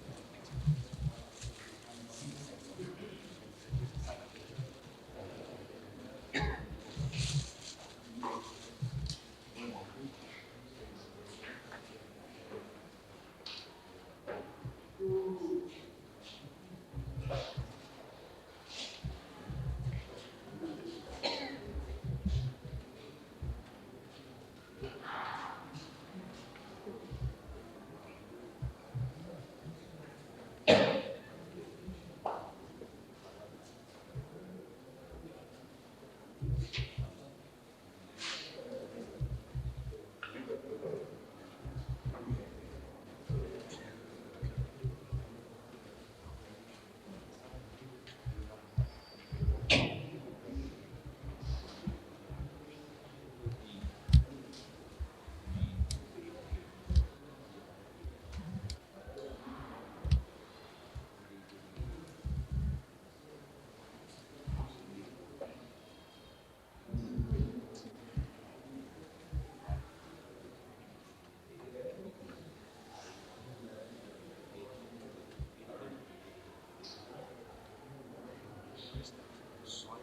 [SPEAKER 7] Soil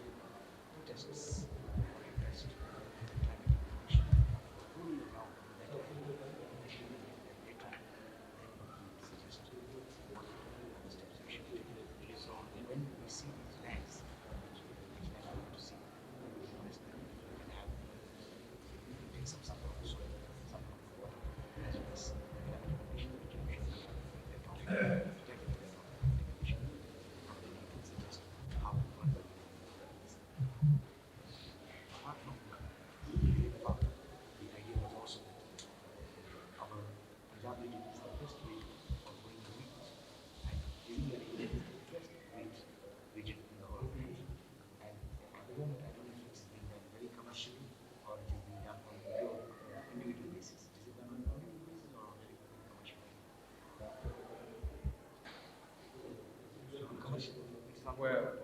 [SPEAKER 7] tests for interest, climate condition, only around that data, then suggest what the steps we should take. So when we see these lands, which we have to see, investment, we can have take some sample of soil, sample of water, as well as climate condition, which we should take into consideration. How to interest rate for going to meetings and giving a interest rate rigid in the organization. And at the moment, I don't know if it's being done very commercially or it is being done on a pure individual basis. Is it done on an individual basis or on a commercial basis? So on commercial, it's not
[SPEAKER 6] Well,